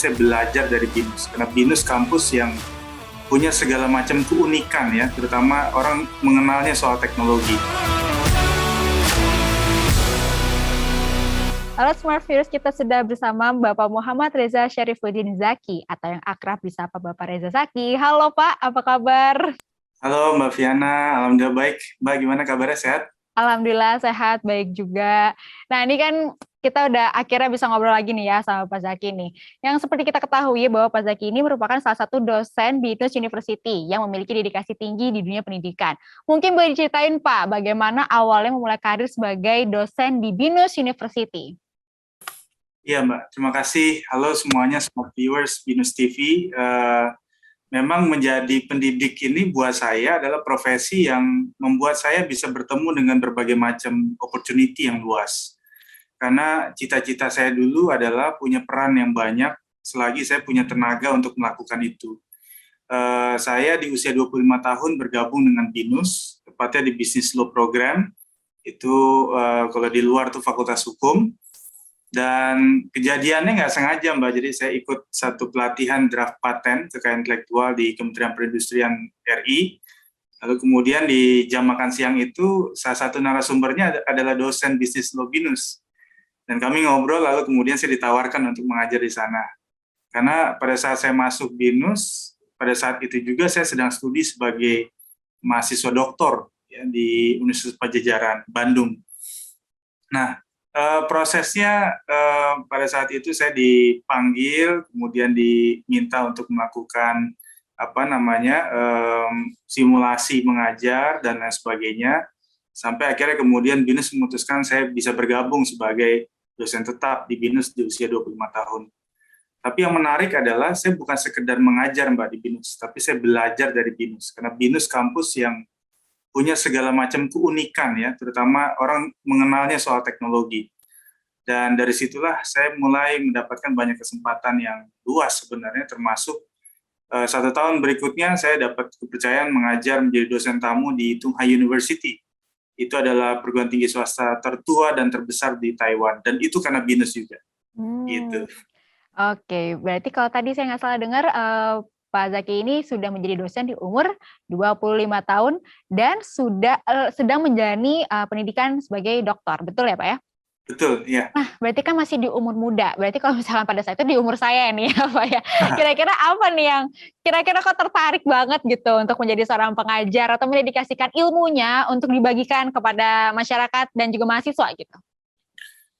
saya belajar dari BINUS. Karena BINUS kampus yang punya segala macam keunikan ya, terutama orang mengenalnya soal teknologi. Halo Smart Viewers, kita sudah bersama Bapak Muhammad Reza Syarifuddin Zaki atau yang akrab disapa Bapak Reza Zaki. Halo Pak, apa kabar? Halo Mbak Viana, alhamdulillah baik. Mbak gimana kabarnya, sehat? Alhamdulillah sehat, baik juga. Nah ini kan kita udah akhirnya bisa ngobrol lagi nih ya sama Pak Zaki nih. Yang seperti kita ketahui bahwa Pak Zaki ini merupakan salah satu dosen BINUS University yang memiliki dedikasi tinggi di dunia pendidikan. Mungkin boleh diceritain Pak, bagaimana awalnya memulai karir sebagai dosen di BINUS University? Iya Mbak, terima kasih. Halo semuanya, Smart Viewers BINUS TV. Memang menjadi pendidik ini buat saya adalah profesi yang membuat saya bisa bertemu dengan berbagai macam opportunity yang luas. Karena cita-cita saya dulu adalah punya peran yang banyak selagi saya punya tenaga untuk melakukan itu. Saya di usia 25 tahun bergabung dengan BINUS, tepatnya di Business Law Program. Itu kalau di luar tuh Fakultas Hukum. Dan kejadiannya nggak sengaja Mbak, jadi saya ikut satu pelatihan draft paten kekayaan intelektual di Kementerian Perindustrian RI. Lalu kemudian di jam makan siang itu salah satu narasumbernya adalah dosen bisnis law BINUS. Dan kami ngobrol, lalu kemudian saya ditawarkan untuk mengajar di sana. Karena pada saat saya masuk BINUS, pada saat itu juga saya sedang studi sebagai mahasiswa doktor ya, di Universitas Padjadjaran, Bandung. Nah, prosesnya pada saat itu saya dipanggil, kemudian diminta untuk melakukan simulasi mengajar dan lain sebagainya, sampai akhirnya kemudian BINUS memutuskan saya bisa bergabung sebagai dosen tetap di BINUS di usia 25 tahun. Tapi yang menarik adalah saya bukan sekedar mengajar Mbak di BINUS, tapi saya belajar dari BINUS, karena BINUS kampus yang punya segala macam keunikan ya, terutama orang mengenalnya soal teknologi. Dan dari situlah saya mulai mendapatkan banyak kesempatan yang luas sebenarnya, termasuk 1 tahun berikutnya saya dapat kepercayaan mengajar menjadi dosen tamu di Tung Hai University. Itu adalah perguruan tinggi swasta tertua dan terbesar di Taiwan, dan itu karena BINUS juga. Gitu. Oke, berarti kalau tadi saya nggak salah dengar, Pak Zaki ini sudah menjadi dosen di umur 25 tahun dan sudah sedang menjalani pendidikan sebagai doktor, betul ya Pak ya? Betul, ya. Nah, berarti kan masih di umur muda. Berarti kalau misalkan pada saat itu di umur saya nih ya Pak ya. Kira-kira apa nih yang kira-kira kok tertarik banget gitu untuk menjadi seorang pengajar atau mendedikasikan ilmunya untuk dibagikan kepada masyarakat dan juga mahasiswa gitu?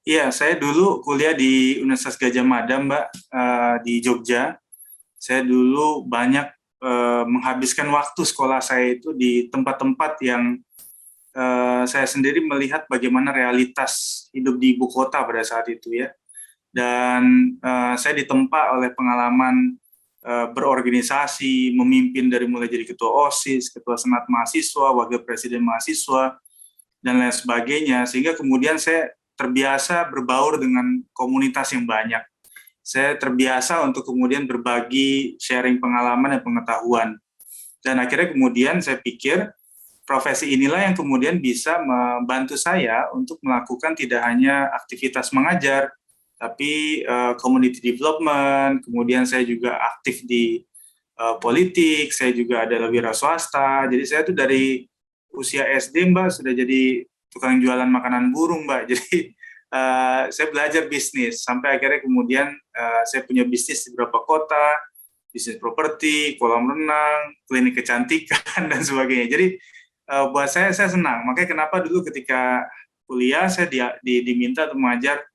Iya, saya dulu kuliah di Universitas Gadjah Mada, Mbak, di Jogja. Saya dulu banyak menghabiskan waktu sekolah saya itu di tempat-tempat yang saya sendiri melihat bagaimana realitas hidup di ibu kota pada saat itu ya. Dan saya ditempa oleh pengalaman berorganisasi, memimpin dari mulai jadi ketua OSIS, ketua senat mahasiswa, wakil presiden mahasiswa, dan lain sebagainya, sehingga kemudian saya terbiasa berbaur dengan komunitas yang banyak. Saya terbiasa untuk kemudian berbagi, sharing pengalaman dan pengetahuan. Dan akhirnya kemudian saya pikir profesi inilah yang kemudian bisa membantu saya untuk melakukan tidak hanya aktivitas mengajar, tapi community development, kemudian saya juga aktif di politik, saya juga adalah wira swasta. Jadi saya tuh dari usia SD Mbak sudah jadi tukang jualan makanan burung Mbak. Jadi saya belajar bisnis sampai akhirnya kemudian saya punya bisnis di beberapa kota, bisnis properti, kolam renang, klinik kecantikan dan sebagainya. Jadi buat saya senang. Makanya kenapa dulu ketika kuliah saya diminta untuk mengajar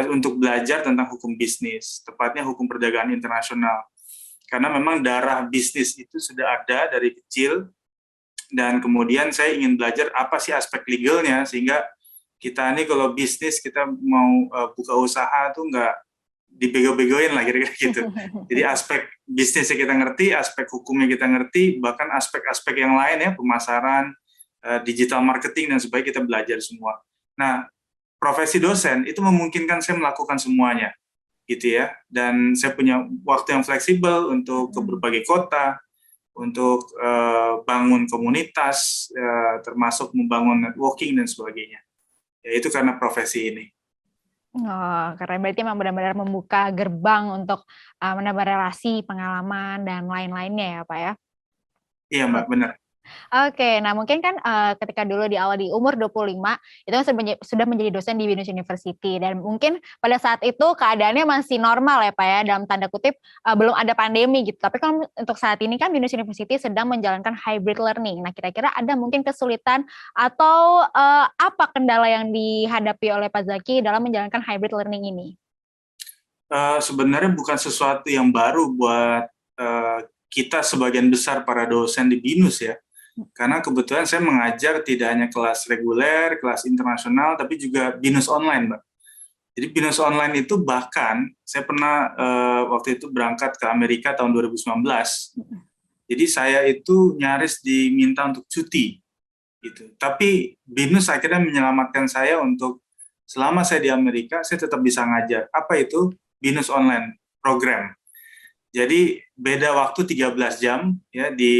untuk belajar tentang hukum bisnis, tepatnya hukum perdagangan internasional. Karena memang darah bisnis itu sudah ada dari kecil. Dan kemudian saya ingin belajar apa sih aspek legalnya, sehingga kita ini kalau bisnis, kita mau buka usaha tuh nggak dibego-begoin lah kira-kira gitu. Jadi aspek bisnisnya kita ngerti, aspek hukumnya kita ngerti, bahkan aspek-aspek yang lain ya, pemasaran, digital marketing, dan sebagainya kita belajar semua. Nah, profesi dosen itu memungkinkan saya melakukan semuanya gitu ya. Dan saya punya waktu yang fleksibel untuk ke berbagai kota, untuk bangun komunitas, termasuk membangun networking dan sebagainya. Ya itu karena profesi ini. Oh, keren. Berarti memang benar-benar membuka gerbang untuk menambah relasi, pengalaman, dan lain-lainnya ya, Pak ya? Iya Mbak, benar. Oke, nah mungkin kan ketika dulu di awal di umur 25 itu kan sudah menjadi dosen di Binus University dan mungkin pada saat itu keadaannya masih normal ya Pak ya, dalam tanda kutip belum ada pandemi gitu. Tapi kan untuk saat ini kan Binus University sedang menjalankan hybrid learning. Nah kira-kira ada mungkin kesulitan atau apa kendala yang dihadapi oleh Pak Zaki dalam menjalankan hybrid learning ini? Sebenarnya bukan sesuatu yang baru buat kita sebagian besar para dosen di BINUS ya. Karena kebetulan saya mengajar tidak hanya kelas reguler, kelas internasional, tapi juga BINUS online, Mbak. Jadi BINUS online itu bahkan saya pernah waktu itu berangkat ke Amerika tahun 2019. Jadi saya itu nyaris diminta untuk cuti gitu. Tapi BINUS akhirnya menyelamatkan saya untuk selama saya di Amerika saya tetap bisa ngajar. Apa itu? BINUS online program. Jadi beda waktu 13 jam ya di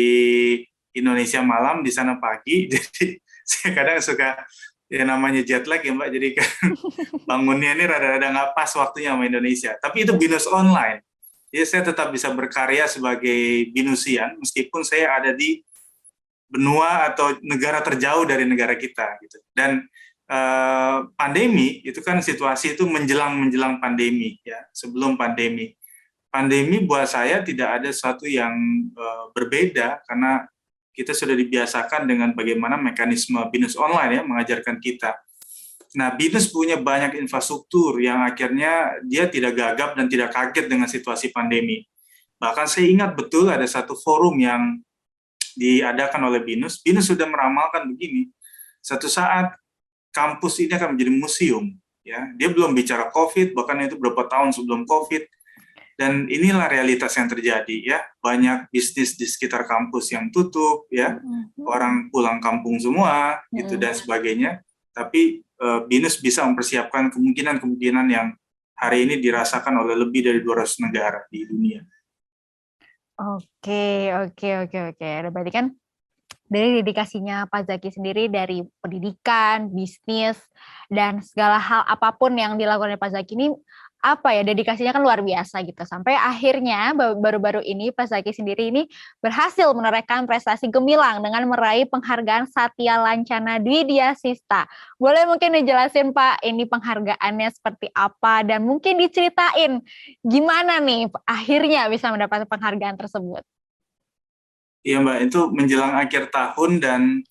Indonesia malam, di sana pagi. Jadi saya kadang suka ya namanya jet lag ya Mbak. Jadi kan bangunnya ini rada-rada nggak pas waktunya sama Indonesia. Tapi itu BINUS online. Jadi saya tetap bisa berkarya sebagai binusian meskipun saya ada di benua atau negara terjauh dari negara kita gitu. Dan pandemi itu kan situasi itu menjelang pandemi ya, sebelum pandemi. Pandemi buat saya tidak ada sesuatu yang berbeda karena kita sudah dibiasakan dengan bagaimana mekanisme BINUS online ya mengajarkan kita. Nah, BINUS punya banyak infrastruktur yang akhirnya dia tidak gagap dan tidak kaget dengan situasi pandemi. Bahkan saya ingat betul ada satu forum yang diadakan oleh BINUS. BINUS sudah meramalkan begini, satu saat kampus ini akan menjadi museum. Ya, dia belum bicara COVID, bahkan itu beberapa tahun sebelum COVID. Dan inilah realitas yang terjadi ya, banyak bisnis di sekitar kampus yang tutup ya, orang pulang kampung semua gitu dan sebagainya. Tapi BINUS bisa mempersiapkan kemungkinan-kemungkinan yang hari ini dirasakan oleh lebih dari 200 negara di dunia. Oke, oke, oke, oke. Berarti kan dari dedikasinya Pak Zaki sendiri dari pendidikan, bisnis, dan segala hal apapun yang dilakukan oleh Pak Zaki ini apa ya dedikasinya kan luar biasa gitu. Sampai akhirnya baru-baru ini Pak Zaki sendiri ini berhasil menorehkan prestasi gemilang dengan meraih penghargaan Satya Lancana Dwidya Sista. Boleh mungkin dijelasin Pak ini penghargaannya seperti apa dan mungkin diceritain gimana nih akhirnya bisa mendapatkan penghargaan tersebut. Iya Mbak, itu menjelang akhir tahun dan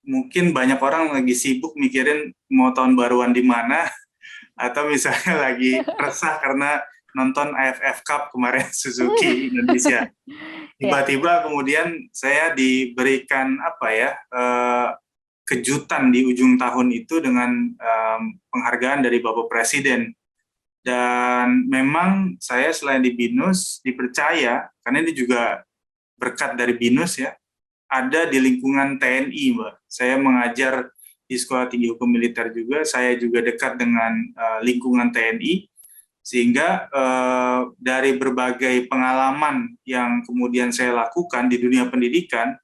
mungkin banyak orang lagi sibuk mikirin mau tahun baruan di mana atau misalnya lagi resah karena nonton AFF Cup kemarin Suzuki Indonesia. Tiba-tiba kemudian saya diberikan apa ya kejutan di ujung tahun itu dengan penghargaan dari Bapak Presiden. Dan memang saya selain di BINUS dipercaya, karena ini juga berkat dari BINUS ya, ada di lingkungan TNI Mbak. Saya mengajar di Sekolah Tinggi Hukum Militer juga, saya juga dekat dengan lingkungan TNI, sehingga dari berbagai pengalaman yang kemudian saya lakukan di dunia pendidikan,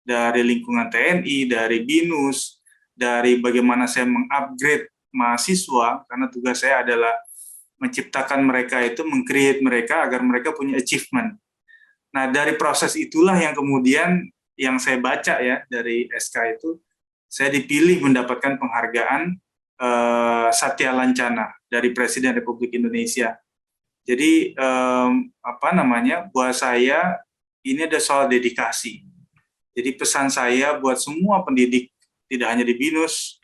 dari lingkungan TNI, dari BINUS, dari bagaimana saya mengupgrade mahasiswa, karena tugas saya adalah menciptakan mereka itu, meng-create mereka agar mereka punya achievement. Nah, dari proses itulah yang kemudian yang saya baca ya dari SK itu, saya dipilih mendapatkan penghargaan Satya Lancana dari Presiden Republik Indonesia. Jadi apa namanya? Buat saya ini ada soal dedikasi. Jadi pesan saya buat semua pendidik tidak hanya di BINUS,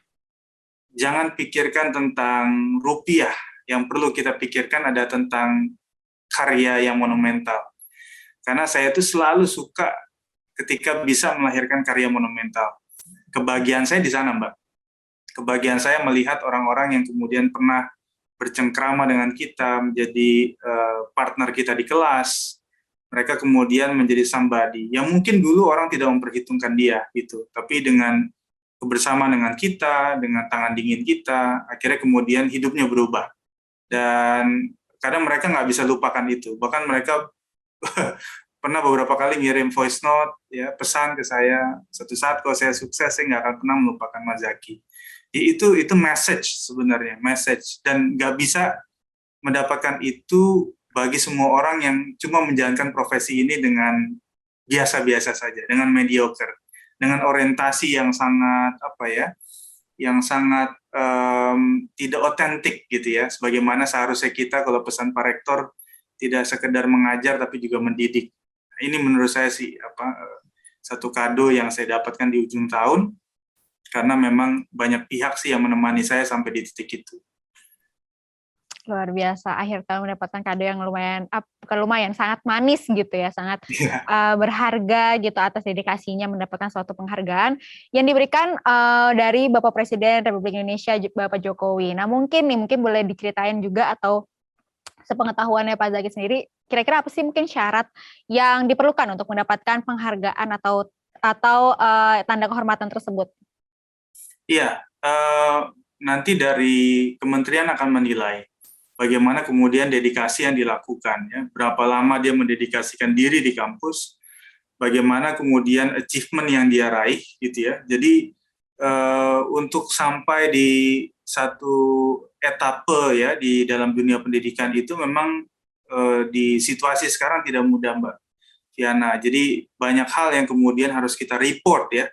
jangan pikirkan tentang rupiah. Yang perlu kita pikirkan ada tentang karya yang monumental. Karena saya itu selalu suka ketika bisa melahirkan karya monumental. Kebahagiaan saya di sana, Mbak. Kebahagiaan saya melihat orang-orang yang kemudian pernah bercengkrama dengan kita, menjadi partner kita di kelas. Mereka kemudian menjadi somebody yang mungkin dulu orang tidak memperhitungkan dia, gitu. Tapi dengan kebersamaan dengan kita, dengan tangan dingin kita, akhirnya kemudian hidupnya berubah. Dan kadang mereka nggak bisa lupakan itu. Bahkan mereka pernah beberapa kali ngirim voice note, ya pesan ke saya, suatu saat kalau saya sukses, saya nggak akan pernah melupakan Mas Zaki. Itu message sebenarnya, message, dan nggak bisa mendapatkan itu bagi semua orang yang cuma menjalankan profesi ini dengan biasa-biasa saja, dengan mediocre, dengan orientasi yang sangat apa ya, yang sangat tidak otentik gitu ya, sebagaimana seharusnya kita kalau pesan Pak Rektor tidak sekedar mengajar tapi juga mendidik. Ini menurut saya sih satu kado yang saya dapatkan di ujung tahun, karena memang banyak pihak sih yang menemani saya sampai di titik itu. Luar biasa, akhir tahun mendapatkan kado yang lumayan, bukan lumayan, sangat manis gitu ya, sangat berharga gitu atas dedikasinya mendapatkan suatu penghargaan yang diberikan dari Bapak Presiden Republik Indonesia, Bapak Jokowi. Nah mungkin boleh diceritain juga atau sepengetahuannya Pak Zaki sendiri, kira-kira apa sih mungkin syarat yang diperlukan untuk mendapatkan penghargaan atau tanda kehormatan tersebut? Iya, nanti dari kementerian akan menilai bagaimana kemudian dedikasi yang dilakukan, ya, berapa lama dia mendedikasikan diri di kampus, bagaimana kemudian achievement yang dia raih, gitu ya. Jadi untuk sampai di satu etape ya di dalam dunia pendidikan itu memang di situasi sekarang tidak mudah, Mbak Fiana. Jadi banyak hal yang kemudian harus kita report ya,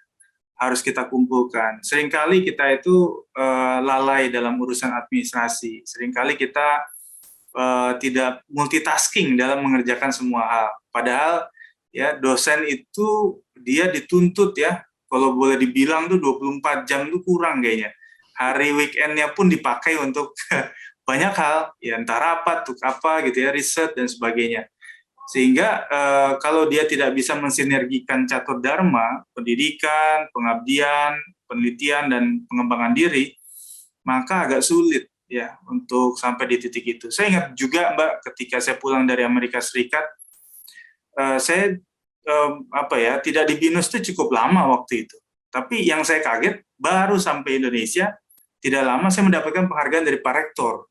harus kita kumpulkan. Seringkali kita itu lalai dalam urusan administrasi. Seringkali kita tidak multitasking dalam mengerjakan semua hal. Padahal ya dosen itu dia dituntut ya, kalau boleh dibilang tuh 24 jam itu kurang kayaknya. Hari weekendnya pun dipakai untuk banyak hal, ya entah rapat, untuk apa gitu ya, riset dan sebagainya. Sehingga kalau dia tidak bisa mensinergikan catur dharma, pendidikan, pengabdian, penelitian, dan pengembangan diri, maka agak sulit ya untuk sampai di titik itu. Saya ingat juga, Mbak, ketika saya pulang dari Amerika Serikat, saya tidak di BINUS itu cukup lama waktu itu. Tapi yang saya kaget, baru sampai Indonesia, tidak lama saya mendapatkan penghargaan dari Pak Rektor.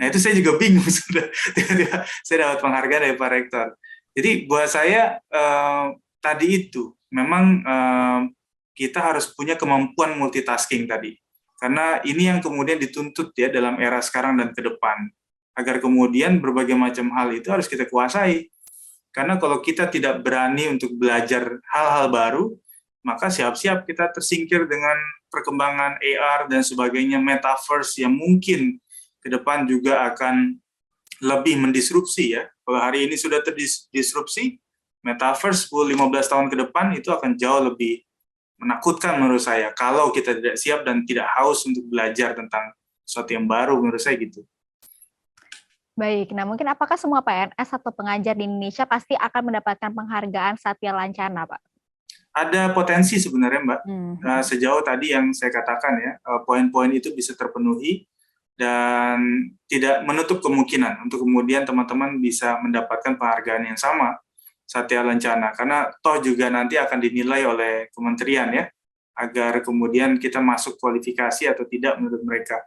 Nah itu saya juga bingung sudah tiba-tiba saya dapat penghargaan dari Pak Rektor. Jadi buat saya tadi itu memang kita harus punya kemampuan multitasking tadi, karena ini yang kemudian dituntut ya dalam era sekarang dan ke depan, agar kemudian berbagai macam hal itu harus kita kuasai. Karena kalau kita tidak berani untuk belajar hal-hal baru, maka siap-siap kita tersingkir dengan perkembangan AR dan sebagainya, metaverse yang mungkin ke depan juga akan lebih mendisrupsi ya. Kalau hari ini sudah terdisrupsi, metaverse 10-15 tahun ke depan itu akan jauh lebih menakutkan menurut saya, kalau kita tidak siap dan tidak haus untuk belajar tentang sesuatu yang baru, menurut saya gitu. Baik, nah mungkin apakah semua PNS atau pengajar di Indonesia pasti akan mendapatkan penghargaan Satya Lancana, Pak? Ada potensi sebenarnya, Mbak. Sejauh tadi yang saya katakan ya, poin-poin itu bisa terpenuhi, dan tidak menutup kemungkinan untuk kemudian teman-teman bisa mendapatkan penghargaan yang sama, Satya Lancana, karena toh juga nanti akan dinilai oleh kementerian ya, agar kemudian kita masuk kualifikasi atau tidak menurut mereka.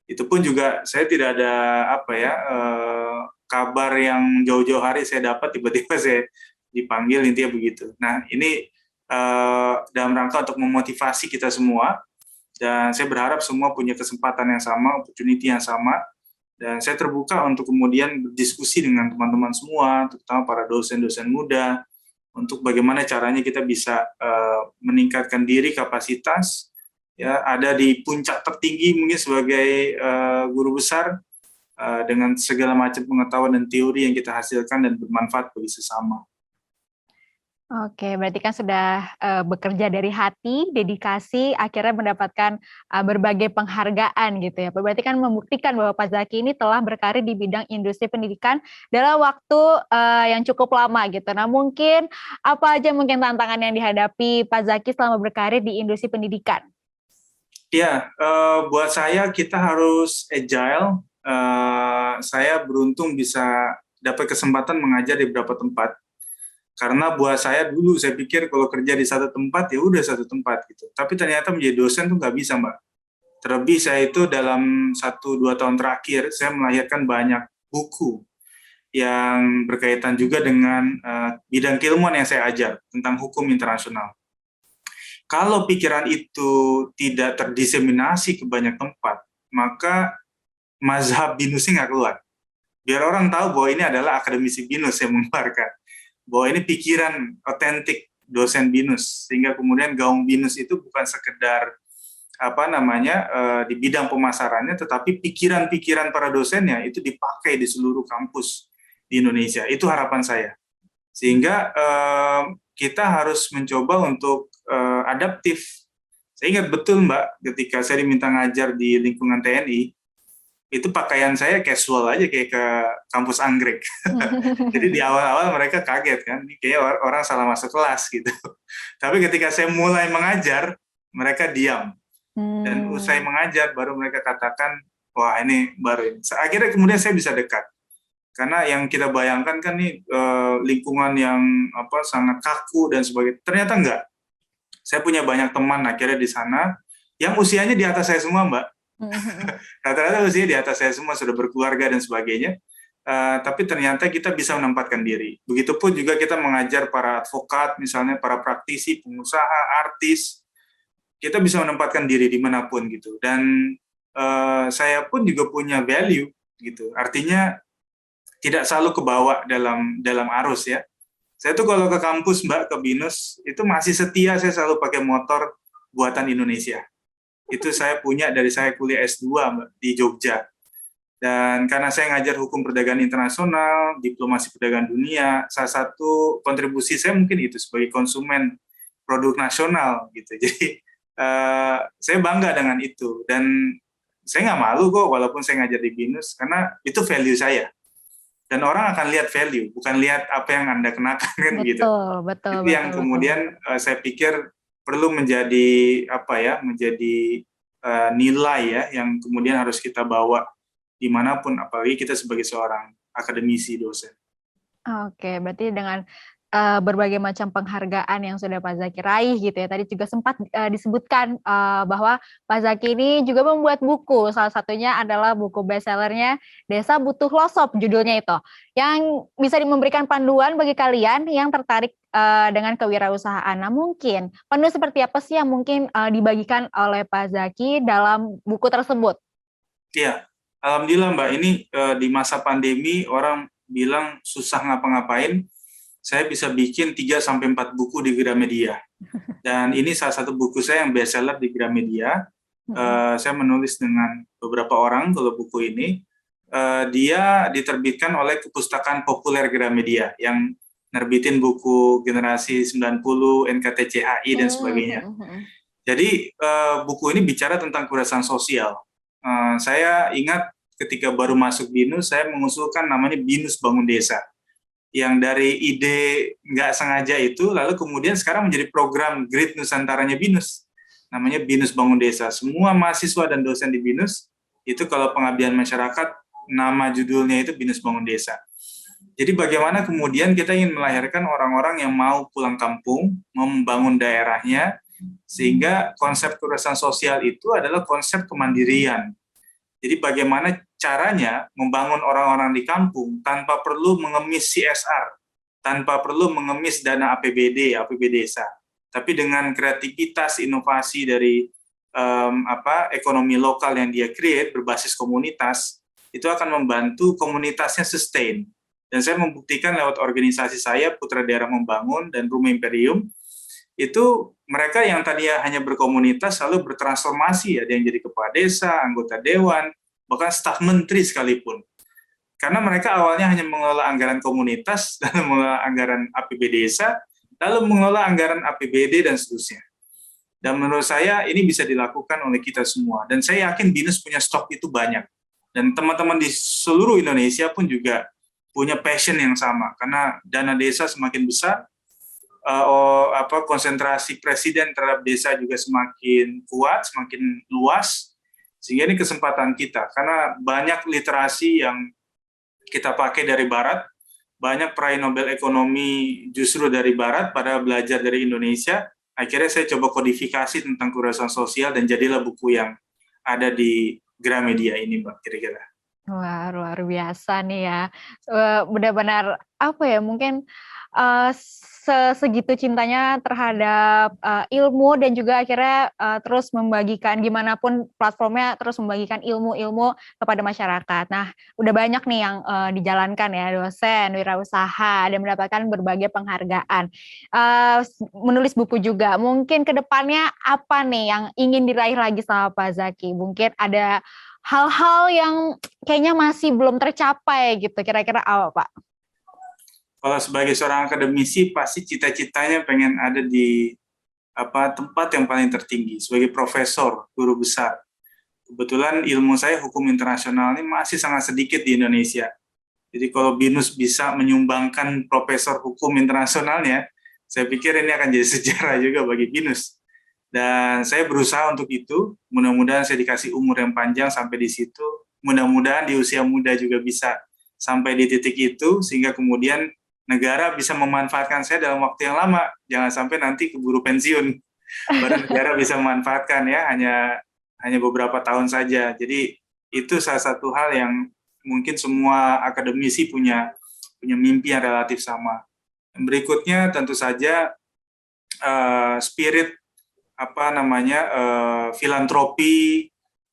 Itu pun juga saya tidak ada kabar yang jauh-jauh hari saya dapat tiba-tiba saya dipanggil, intinya begitu. Nah ini dalam rangka untuk memotivasi kita semua, dan saya berharap semua punya kesempatan yang sama, opportunity yang sama, dan saya terbuka untuk kemudian berdiskusi dengan teman-teman semua, terutama para dosen-dosen muda, untuk bagaimana caranya kita bisa meningkatkan diri, kapasitas, ya ada di puncak tertinggi mungkin sebagai guru besar, dengan segala macam pengetahuan dan teori yang kita hasilkan dan bermanfaat bagi sesama. Oke, berarti kan sudah bekerja dari hati, dedikasi, akhirnya mendapatkan berbagai penghargaan gitu ya. Berarti kan membuktikan bahwa Pak Zaki ini telah berkarir di bidang industri pendidikan dalam waktu yang cukup lama gitu. Nah mungkin apa aja mungkin tantangan yang dihadapi Pak Zaki selama berkarir di industri pendidikan? Ya, buat saya kita harus agile. Saya beruntung bisa dapat kesempatan mengajar di beberapa tempat. Karena buat saya dulu, saya pikir kalau kerja di satu tempat, ya udah satu tempat gitu. Tapi ternyata menjadi dosen tuh nggak bisa, Mbak. Terlebih saya itu dalam 1-2 tahun terakhir, saya melahirkan banyak buku yang berkaitan juga dengan bidang keilmuan yang saya ajar, tentang hukum internasional. Kalau pikiran itu tidak terdiseminasi ke banyak tempat, maka mazhab binusnya nggak keluar. Biar orang tahu bahwa ini adalah akademisi binus yang mengeluarkan, bahwa ini pikiran otentik dosen binus, sehingga kemudian gaung binus itu bukan sekedar di bidang pemasarannya, tetapi pikiran-pikiran para dosennya itu dipakai di seluruh kampus di Indonesia. Itu harapan saya. Sehingga kita harus mencoba untuk adaptif. Saya ingat betul Mbak, ketika saya diminta ngajar di lingkungan TNI, itu pakaian saya casual aja kayak ke kampus anggrek. Jadi di awal-awal mereka kaget kan, ini kayak orang salah masuk kelas gitu. Tapi ketika saya mulai mengajar, mereka diam. Dan usai mengajar baru mereka katakan, wah ini baru ini. Akhirnya kemudian saya bisa dekat. Karena yang kita bayangkan kan nih lingkungan yang sangat kaku dan sebagainya. Ternyata enggak. Saya punya banyak teman akhirnya di sana yang usianya di atas saya semua, Mbak. Rata-rata usianya di atas saya semua, sudah berkeluarga dan sebagainya. Tapi ternyata kita bisa menempatkan diri. Begitupun juga kita mengajar para advokat, misalnya para praktisi, pengusaha, artis. Kita bisa menempatkan diri dimanapun gitu. Dan saya pun juga punya value gitu. Artinya tidak selalu kebawa dalam arus ya. Saya tuh kalau ke kampus Mbak, ke BINUS, itu masih setia saya selalu pakai motor buatan Indonesia. Itu saya punya dari saya kuliah S2 Mbak, di Jogja. Dan karena saya ngajar hukum perdagangan internasional, diplomasi perdagangan dunia, salah satu kontribusi saya mungkin itu sebagai konsumen produk nasional gitu. Jadi saya bangga dengan itu. Dan saya nggak malu kok walaupun saya ngajar di BINUS, karena itu value saya. Dan orang akan lihat value, bukan lihat apa yang Anda kenakan kan gitu. Betul. Itu yang kemudian saya pikir perlu menjadi menjadi nilai ya yang kemudian harus kita bawa dimanapun, apalagi kita sebagai seorang akademisi dosen. Oke, berarti dengan berbagai macam penghargaan yang sudah Pak Zaki raih gitu ya. Tadi juga sempat disebutkan bahwa Pak Zaki ini juga membuat buku. Salah satunya adalah buku bestsellernya Desa Butuh Losop, judulnya itu. Yang bisa memberikan panduan bagi kalian yang tertarik dengan kewirausahaan. Nah mungkin panduan seperti apa sih yang mungkin dibagikan oleh Pak Zaki dalam buku tersebut? Iya, alhamdulillah Mbak. Ini di masa pandemi orang bilang susah ngapa-ngapain. Saya bisa bikin 3-4 buku di Gramedia. Dan ini salah satu buku saya yang bestseller di Gramedia. Saya menulis dengan beberapa orang kalau buku ini. Dia diterbitkan oleh Kepustakaan Populer Gramedia yang nerbitin buku Generasi 90, NKTCHI, dan sebagainya. Jadi buku ini bicara tentang kewirausahaan sosial. Saya ingat ketika baru masuk BINUS, saya mengusulkan namanya BINUS Bangun Desa. Yang dari ide nggak sengaja itu, lalu kemudian sekarang menjadi program Grid Nusantaranya BINUS. Namanya BINUS Bangun Desa. Semua mahasiswa dan dosen di BINUS, itu kalau pengabdian masyarakat, nama judulnya itu BINUS Bangun Desa. Jadi bagaimana kemudian kita ingin melahirkan orang-orang yang mau pulang kampung, mau membangun daerahnya, sehingga konsep kewirausahaan sosial itu adalah konsep kemandirian. Jadi bagaimana caranya membangun orang-orang di kampung tanpa perlu mengemis CSR, tanpa perlu mengemis dana APBD desa, tapi dengan kreativitas, inovasi dari ekonomi lokal yang dia create berbasis komunitas, itu akan membantu komunitasnya sustain. Dan saya membuktikan lewat organisasi saya, Putra Daerah Membangun dan Rumah Imperium, itu mereka yang tadinya hanya berkomunitas lalu bertransformasi, ada yang jadi kepala desa, anggota dewan, bahkan staf menteri sekalipun. Karena mereka awalnya hanya mengelola anggaran komunitas, lalu mengelola anggaran APBD desa, lalu mengelola anggaran APBD dan seterusnya. Dan menurut saya ini bisa dilakukan oleh kita semua. Dan saya yakin BINUS punya stok itu banyak. Dan teman-teman di seluruh Indonesia pun juga punya passion yang sama. Karena dana desa semakin besar, konsentrasi presiden terhadap desa juga semakin kuat, semakin luas, sehingga ini kesempatan kita. Karena banyak literasi yang kita pakai dari Barat, banyak peraih Nobel Ekonomi justru dari Barat pada belajar dari Indonesia. Akhirnya saya coba kodifikasi tentang kewirausahaan sosial dan jadilah buku yang ada di Gramedia ini, Mbak, kira-kira. Wah, luar biasa nih ya. Benar-benar apa ya, mungkin, segitu cintanya terhadap, ilmu dan juga akhirnya, terus membagikan gimana pun platformnya terus membagikan ilmu-ilmu kepada masyarakat. Nah, udah banyak nih yang, dijalankan ya, dosen, wirausaha, dan mendapatkan berbagai penghargaan. Menulis buku juga. Mungkin ke depannya apa nih yang ingin diraih lagi sama Pak Zaki? Mungkin ada hal-hal yang kayaknya masih belum tercapai gitu, kira-kira apa, Pak? Kalau sebagai seorang akademisi pasti cita-citanya pengen ada di tempat yang paling tertinggi sebagai profesor, guru besar. Kebetulan ilmu saya hukum internasional ini masih sangat sedikit di Indonesia. Jadi kalau BINUS bisa menyumbangkan profesor hukum internasionalnya, saya pikir ini akan jadi sejarah juga bagi BINUS. Dan saya berusaha untuk itu, mudah-mudahan saya dikasih umur yang panjang sampai di situ, mudah-mudahan di usia muda juga bisa sampai di titik itu, sehingga kemudian negara bisa memanfaatkan saya dalam waktu yang lama, jangan sampai nanti keburu pensiun, baru negara bisa memanfaatkan ya, hanya beberapa tahun saja. Jadi itu salah satu hal yang mungkin semua akademisi punya mimpi yang relatif sama. Berikutnya tentu saja spirit filantropi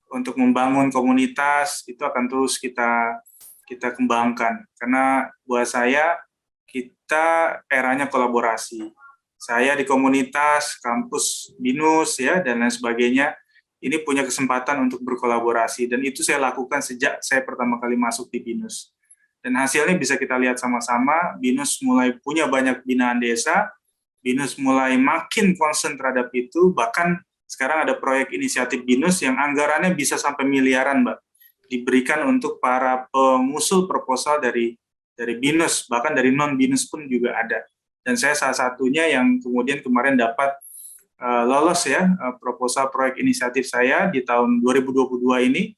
untuk membangun komunitas itu akan terus kita kembangkan, karena buat saya kita eranya kolaborasi. Saya di komunitas kampus BINUS ya dan lain sebagainya ini punya kesempatan untuk berkolaborasi, dan itu saya lakukan sejak saya pertama kali masuk di BINUS, dan hasilnya bisa kita lihat sama-sama. BINUS mulai punya banyak binaan desa, BINUS mulai makin concern terhadap itu, bahkan sekarang ada proyek inisiatif BINUS yang anggarannya bisa sampai miliaran, Mbak, diberikan untuk para pengusul proposal dari BINUS, bahkan dari non-BINUS pun juga ada. Dan saya salah satunya yang kemudian kemarin dapat lolos ya proposal proyek inisiatif saya di tahun 2022 ini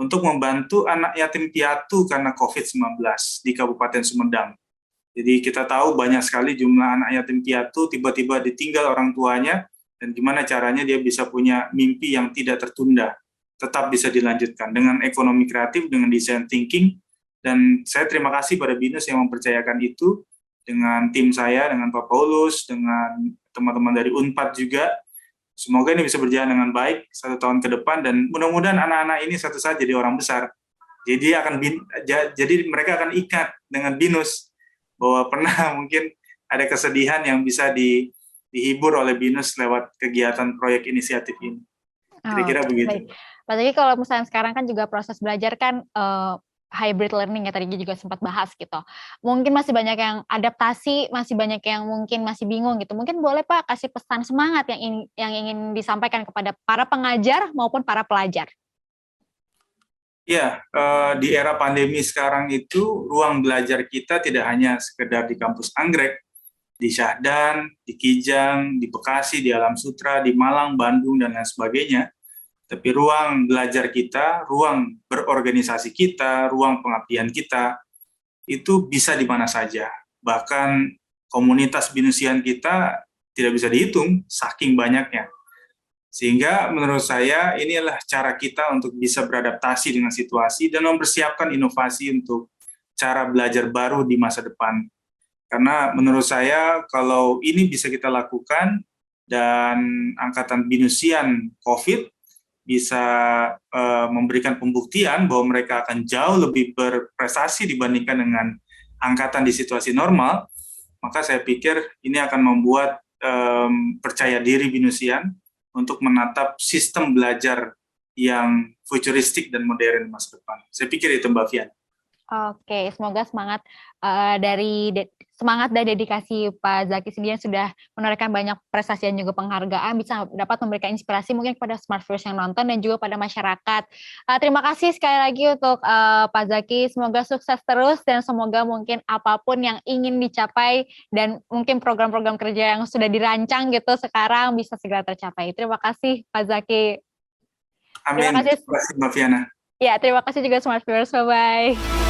untuk membantu anak yatim piatu karena COVID-19 di Kabupaten Sumedang. Jadi kita tahu banyak sekali jumlah anak yatim piatu tiba-tiba ditinggal orang tuanya, dan gimana caranya dia bisa punya mimpi yang tidak tertunda, tetap bisa dilanjutkan dengan ekonomi kreatif, dengan design thinking. Dan saya terima kasih pada BINUS yang mempercayakan itu, dengan tim saya, dengan Pak Paulus, dengan teman-teman dari UNPAD juga. Semoga ini bisa berjalan dengan baik 1 tahun ke depan, dan mudah-mudahan anak-anak ini satu saat jadi orang besar. Jadi mereka akan ikat dengan BINUS, bahwa pernah mungkin ada kesedihan yang bisa dihibur oleh BINUS lewat kegiatan proyek inisiatif ini. Kira-kira begitu. Baik. Pak Zaki, kalau misalnya sekarang kan juga proses belajar kan hybrid learning ya, tadi juga sempat bahas gitu. Mungkin masih banyak yang adaptasi, masih banyak yang mungkin masih bingung gitu. Mungkin boleh Pak kasih pesan semangat yang ingin disampaikan kepada para pengajar maupun para pelajar. Ya, di era pandemi sekarang itu ruang belajar kita tidak hanya sekedar di kampus Anggrek, di Syahdan, di Kijang, di Bekasi, di Alam Sutra, di Malang, Bandung, dan lain sebagainya. Tapi ruang belajar kita, ruang berorganisasi kita, ruang pengabdian kita, itu bisa di mana saja. Bahkan komunitas binusian kita tidak bisa dihitung, saking banyaknya. Sehingga menurut saya inilah cara kita untuk bisa beradaptasi dengan situasi dan mempersiapkan inovasi untuk cara belajar baru di masa depan. Karena menurut saya kalau ini bisa kita lakukan dan angkatan binusian COVID bisa memberikan pembuktian bahwa mereka akan jauh lebih berprestasi dibandingkan dengan angkatan di situasi normal, maka saya pikir ini akan membuat percaya diri binusian untuk menatap sistem belajar yang futuristik dan modern masa depan. Saya pikir itu, Mbak Fian. Oke, semoga semangat semangat dan dedikasi Pak Zaki sendiri yang sudah menorehkan banyak prestasi dan juga penghargaan bisa dapat memberikan inspirasi mungkin kepada Smartverse yang nonton dan juga pada masyarakat. Terima kasih sekali lagi untuk Pak Zaki, semoga sukses terus dan semoga mungkin apapun yang ingin dicapai dan mungkin program-program kerja yang sudah dirancang gitu sekarang bisa segera tercapai. Terima kasih Pak Zaki. Amin. Terima kasih Mbak Fiana. Ya, terima kasih juga Smartverse. Bye-bye.